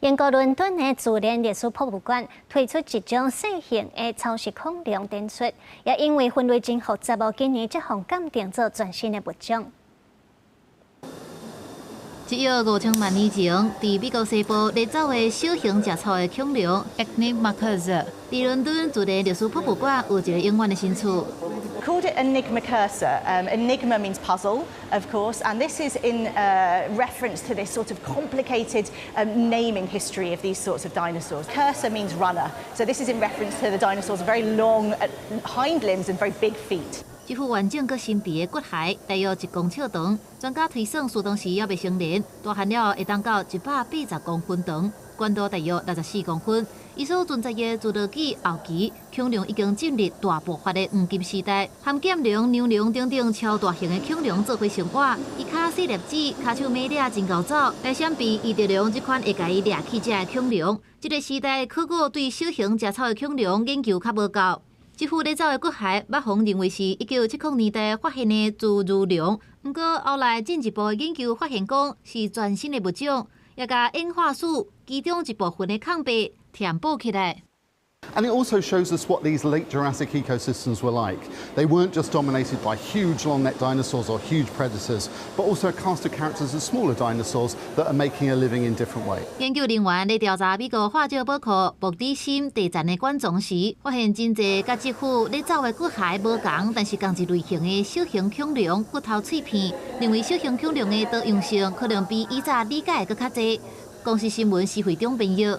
英国伦敦的自然历史博物馆推出一种小型的超时空量展出，也因为分类真复杂，今年这项鉴定做全新的物种。一约5000万年前，伫美国西部掠走的小型食草的恐龙 Enigmagus， 伫伦敦自然历史博物馆有一个永远的新厝。 Called it Enigmacursor. Enigma means puzzle, of course, and this is in reference to this sort of complicated naming history of these sorts of dinosaurs. Cursor means runner, so this is in reference to the dinosaurs' very long hind limbs and very big feet. 这副完整佮神秘的骨骸大约1公尺长，专家推算速当时还未成年，大汉了会当到180公分长，宽度大约64公分。伊所存在的侏罗纪后期恐龙已经进入大爆发的黄金时代，含剑龙、牛龙等等超大型的恐龙做伙生活。伊脚细粒子，脚手尾掠真高走，来闪避异地龙这款会甲伊掠去食的恐龙。这个时代考古对小型食草的恐龙研究较无够。 这副掠走的骨骸，捌方认为是1970年代发现的侏儒龙，不过后来进一步研究发现讲是全新的物种，也甲演化史其中一部分的空白填补起来。 And it also shows us what these late Jurassic ecosystems were like. They weren't just dominated by huge long-necked dinosaurs or huge predators, but also a cast of characters of smaller dinosaurs that are making a living in different ways. 研究人员在调查美国化石宝库莫迪森地站的馆藏时，发现真侪甲这副掠走的骨骸无同，但是同一类型的小型恐龙骨头碎片，认为小型恐龙的多样性可能比以早理解的更较侪。公司新闻是会中朋友。